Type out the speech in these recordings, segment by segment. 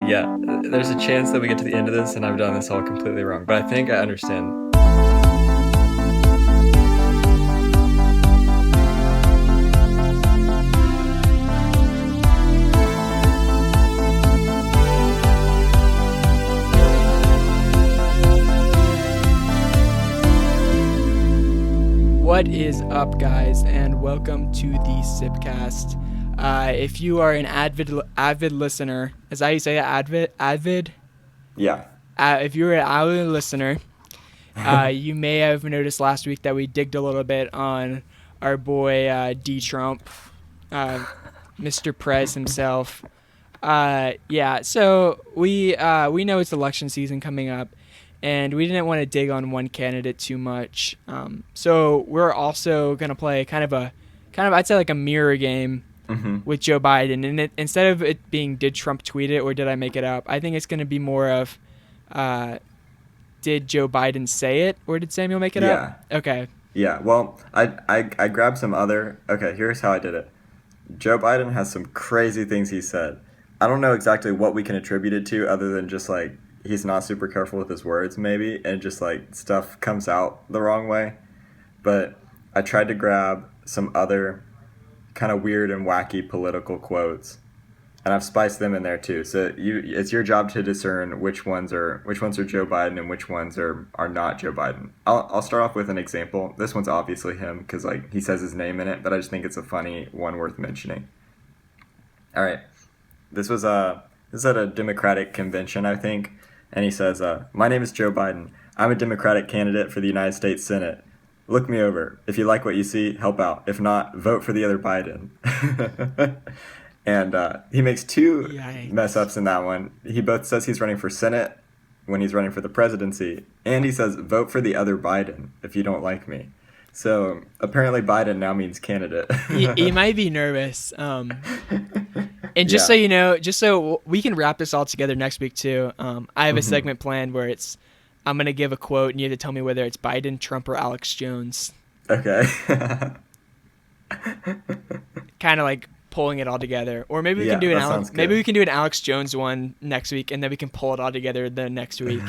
Yeah, there's a chance that we get to the end of this and I've done this all completely wrong, but I think I understand. What is up, guys, and welcome to the Sipcast. If you are an avid listener, is that how you say it? Avid? Yeah. If you're an avid listener, you may have noticed last week that we digged a little bit on our boy D. Trump, Mr. Prez himself. So we know it's election season coming up, and we didn't want to dig on one candidate too much. So we're also gonna play kind of I'd say like a mirror game with Joe Biden, and instead of it being did Trump tweet it or did I make it up, I think it's gonna be more of did Joe Biden say it or did Samuel make it up? Okay. Yeah. Well, I grabbed some other. Okay, here's how I did it. Joe Biden has some crazy things he said. I don't know exactly what we can attribute it to, other than just like he's not super careful with his words, maybe, and just like stuff comes out the wrong way. But I tried to grab some other kind of weird and wacky political quotes, and I've spiced them in there too. So it's your job to discern which ones are Joe Biden and which ones are not Joe Biden. I'll start off with an example. This one's obviously him because like he says his name in it, but I just think it's a funny one worth mentioning. All right, this is at a Democratic convention, I think. And he says, my name is Joe Biden. I'm a Democratic candidate for the United States Senate. Look me over. If you like what you see, help out. If not, vote for the other Biden. And he makes two mess ups in that one. He both says he's running for Senate when he's running for the presidency. And he says, vote for the other Biden if you don't like me. So apparently Biden now means candidate. he might be nervous. And just so you know, just so we can wrap this all together next week too, I have a segment planned where I'm going to give a quote and you have to tell me whether it's Biden, Trump, or Alex Jones. Okay. Kind of like pulling it all together. Or maybe we can do an Alex Jones one next week, and then we can pull it all together the next week.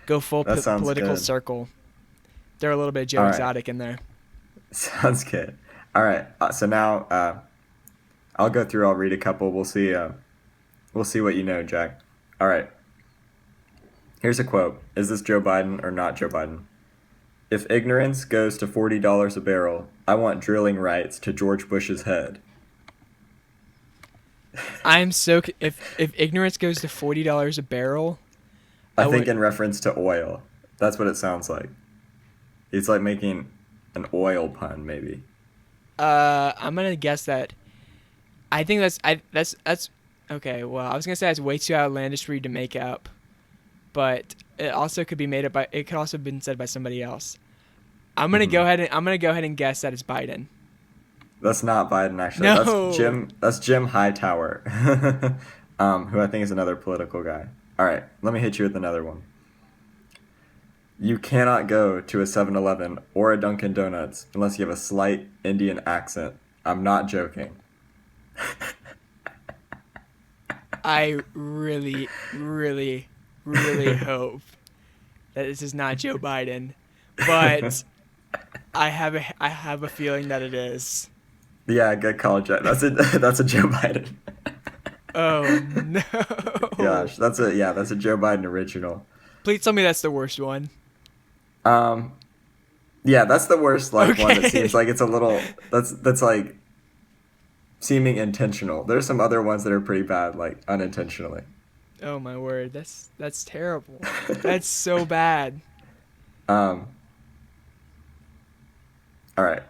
Go full political circle. They're a little bit Joe Exotic in there. Sounds good. All right. So now I'll go through. I'll read a couple. We'll see what you know, Jack. All right. Here's a quote. Is this Joe Biden or not Joe Biden? If ignorance goes to $40 a barrel, I want drilling rights to George Bush's head. If ignorance goes to $40 a barrel, I think in reference to oil. That's what it sounds like. It's like making an oil pun, maybe. I'm gonna guess that. I think that's okay. Well, I was gonna say that's way too outlandish for you to make up, but it also could be made up by. It could also have been said by somebody else. I'm gonna go ahead and guess that it's Biden. That's not Biden, actually. No. That's Jim Hightower, who I think is another political guy. All right, let me hit you with another one. You cannot go to a 7-Eleven or a Dunkin' Donuts unless you have a slight Indian accent. I'm not joking. I really, really, really hope that this is not Joe Biden, but I have a feeling that it is. Yeah, good call, Jack. That's a Joe Biden. Oh no! Gosh, that's a Joe Biden original. Please tell me that's the worst one. Yeah, that's the worst one that seems like it's a little that's like seeming intentional. There's some other ones that are pretty bad, like unintentionally. Oh my word, that's terrible. That's so bad. All right.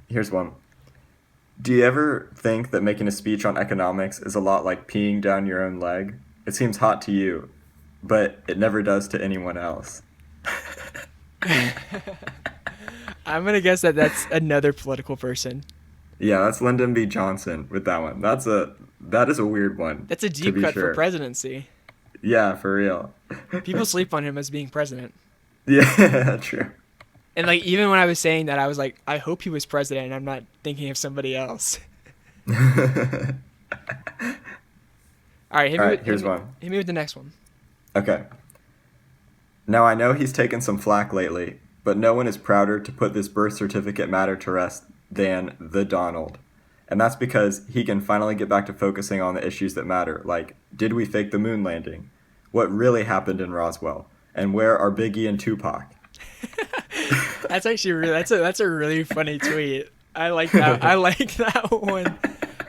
Here's one. Do you ever think that making a speech on economics is a lot like peeing down your own leg? It seems hot to you, but it never does to anyone else. I'm going to guess that that's another political person. Yeah, that's Lyndon B. Johnson with that one. That is a weird one. That's a deep cut for presidency. Yeah, for real. People sleep on him as being president. Yeah, true. And like even when I was saying that, I was like, I hope he was president, and I'm not thinking of somebody else. All right, All right, here's one. hit me with the next one. Okay. Now I know he's taken some flack lately, but no one is prouder to put this birth certificate matter to rest than the Donald. And that's because he can finally get back to focusing on the issues that matter, like did we fake the moon landing? What really happened in Roswell? And where are Biggie and Tupac? That's actually that's a really funny tweet. I like that. I like that one.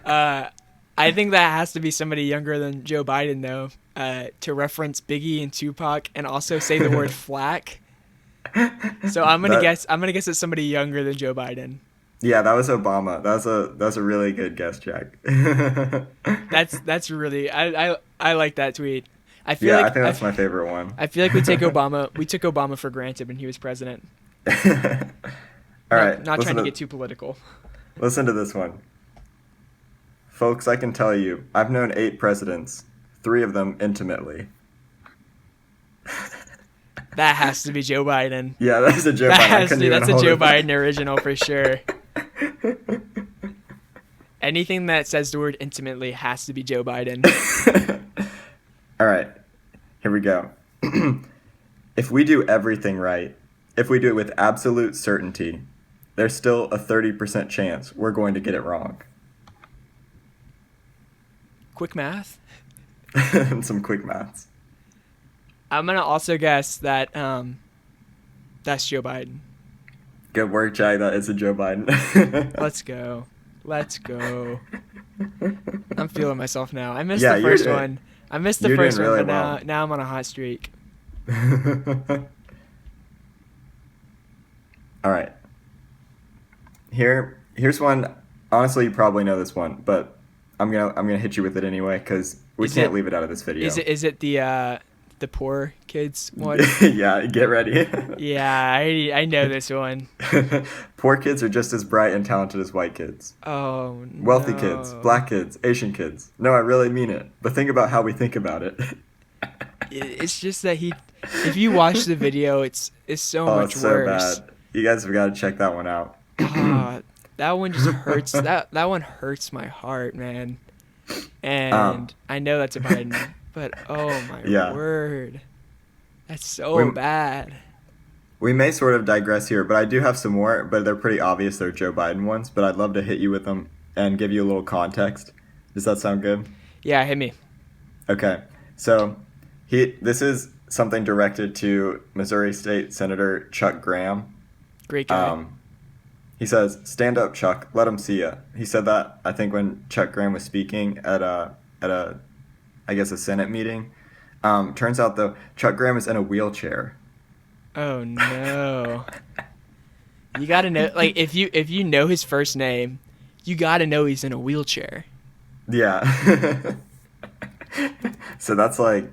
I think that has to be somebody younger than Joe Biden, though, to reference Biggie and Tupac and also say the word flack. So I'm gonna guess it's somebody younger than Joe Biden. Yeah, that was Obama. That's a really good guess, Jack. That's really I like that tweet. I think that's my favorite one. I feel like we took Obama for granted when he was president. All right, Not trying to get too political. Listen to this one. Folks, I can tell you, I've known 8 presidents, 3 of them intimately. That has to be Joe Biden. Yeah, that's a Joe Biden. That's a Joe Biden original for sure. Anything that says the word intimately has to be Joe Biden. All right, here we go. If we do everything right, if we do it with absolute certainty, there's still a 30% chance we're going to get it wrong. Quick math? Some quick maths. I'm going to also guess that that's Joe Biden. Good work, Jack. That is a Joe Biden. Let's go. I'm feeling myself now. I missed the first one. I missed the first one, really but now I'm on a hot streak. All right. Here's one. Honestly, you probably know this one, but I'm gonna hit you with it anyway because we can't leave it out of this video. Is it the poor kids one? Yeah, get ready. Yeah, I know this one. Poor kids are just as bright and talented as white kids. Oh, no. Wealthy kids, black kids, Asian kids. No, I really mean it. But think about how we think about it. It's just that if you watch the video, it's so much it's worse. So bad. You guys have got to check that one out. That one just hurts. that one hurts my heart, man. And I know that's a Biden, but oh my word, that's so bad. We may sort of digress here, but I do have some more, but they're pretty obvious. They're Joe Biden ones, but I'd love to hit you with them and give you a little context. Does that sound good? Yeah, hit me. Okay, so this is something directed to Missouri State Senator Chuck Graham. Great guy. He says, "Stand up, Chuck. Let him see ya." He said that, I think, when Chuck Graham was speaking at a I guess, a Senate meeting. Turns out, though, Chuck Graham is in a wheelchair. Oh, no. You got to know, like, if you know his first name, you got to know he's in a wheelchair. Yeah. So that's like,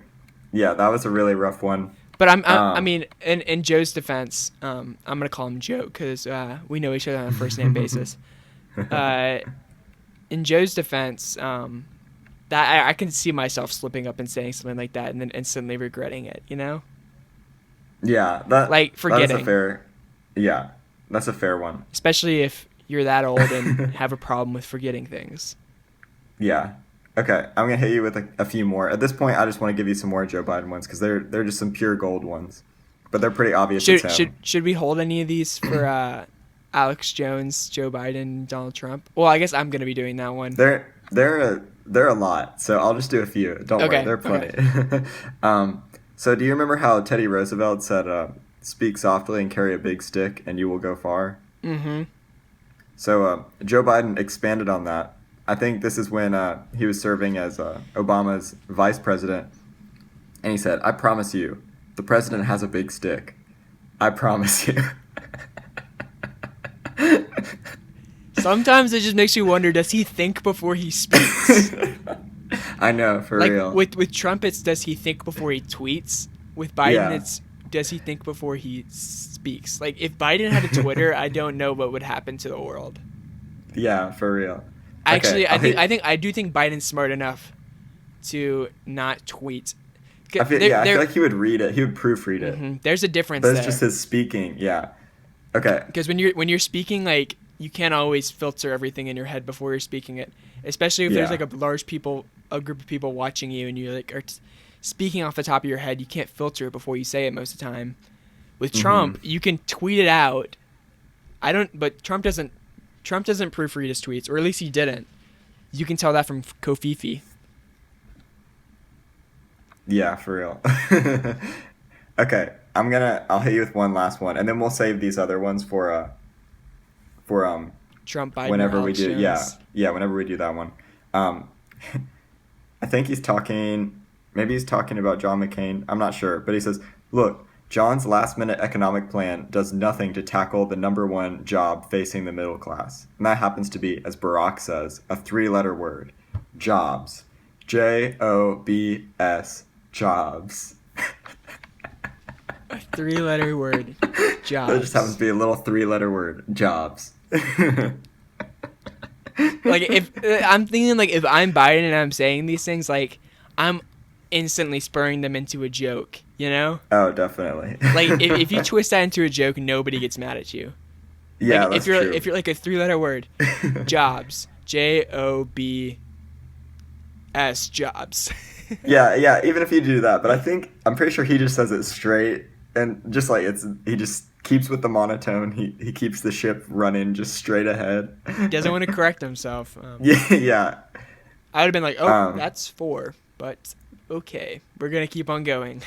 yeah, that was a really rough one. But I mean, in Joe's defense, I'm gonna call him Joe because we know each other on a first name basis. In Joe's defense, that I can see myself slipping up and saying something like that and then instantly regretting it. You know? Yeah, that forgetting. That's a fair one. Especially if you're that old and have a problem with forgetting things. Yeah. Okay, I'm going to hit you with a few more. At this point, I just want to give you some more Joe Biden ones because they're just some pure gold ones. But they're pretty obvious. Should we hold any of these for Alex Jones, Joe Biden, Donald Trump? Well, I guess I'm going to be doing that one. They're a lot, so I'll just do a few. Don't worry, there are plenty. Okay. So do you remember how Teddy Roosevelt said, speak softly and carry a big stick and you will go far? Mm-hmm. So Joe Biden expanded on that. I think this is when he was serving as Obama's vice president. And he said, "I promise you, the president has a big stick. I promise you." Sometimes it just makes you wonder, does he think before he speaks? I know, for real. With Trump, it's does he think before he tweets? With Biden, it's does he think before he speaks? Like, if Biden had a Twitter, I don't know what would happen to the world. Yeah, for real. Actually, I do think Biden's smart enough to not tweet. I feel like he would read it. He would proofread it. Mm-hmm. There's a difference. But it's just his speaking. Yeah. Okay. Because when you're speaking, like, you can't always filter everything in your head before you're speaking it, especially if there's like a a group of people watching you and you like are speaking off the top of your head. You can't filter it before you say it most of the time. With Trump, you can tweet it out. But Trump doesn't proofread his tweets, or at least he didn't. You can tell that from Kofifi. Yeah, for real. Okay, I'll hit you with one last one, and then we'll save these other ones for Trump, Biden, whenever we Alex do. Jones. Yeah, whenever we do that one. I think he's talking about John McCain. I'm not sure, but he says, "Look, John's last-minute economic plan does nothing to tackle the number one job facing the middle class. And that happens to be, as Barack says, a 3-letter word. Jobs. Jobs. Jobs." A 3-letter word. Jobs. It just happens to be a little 3-letter word. Jobs. Like, if I'm thinking, like, if I'm Biden and I'm saying these things, like, I'm instantly spurring them into a joke, you know? Oh, definitely. Like, if you twist that into a joke, nobody gets mad at you. Yeah, like, that's true. true. If you're like a 3-letter word, jobs, Jobs, jobs. Yeah, even if you do that, but I'm pretty sure he just says it straight, and just like he just keeps with the monotone. He keeps the ship running just straight ahead. He doesn't want to correct himself. Yeah. I would have been like, that's 4, but okay, we're gonna keep on going.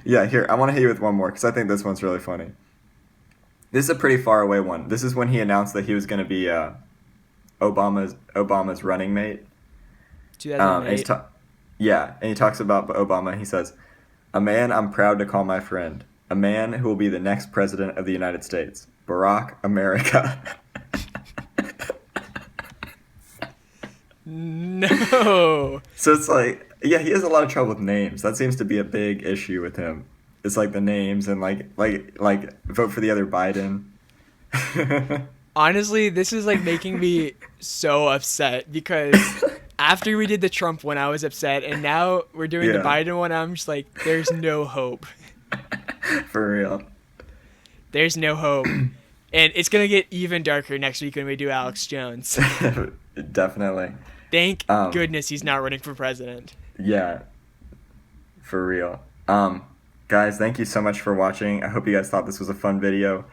Yeah, here, I want to hit you with one more because I think this one's really funny. This is a pretty far away one. This is when he announced that he was going to be Obama's running mate. 2008. And he talks about Obama. He says, "A man I'm proud to call my friend. A man who will be the next president of the United States. Barack America." No. So it's like, yeah, he has a lot of trouble with names. That seems to be a big issue with him. It's like the names and like vote for the other Biden. Honestly, this is like making me so upset because after we did the Trump one, I was upset, and now we're doing the Biden one. I'm just like, there's no hope. For real. There's no hope. And it's going to get even darker next week when we do Alex Jones. Definitely. Thank goodness he's not running for president. Yeah. For real. Guys, thank you so much for watching. I hope you guys thought this was a fun video.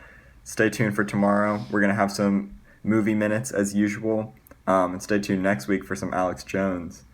Stay tuned for tomorrow. We're going to have some movie minutes as usual. And stay tuned next week for some Alex Jones.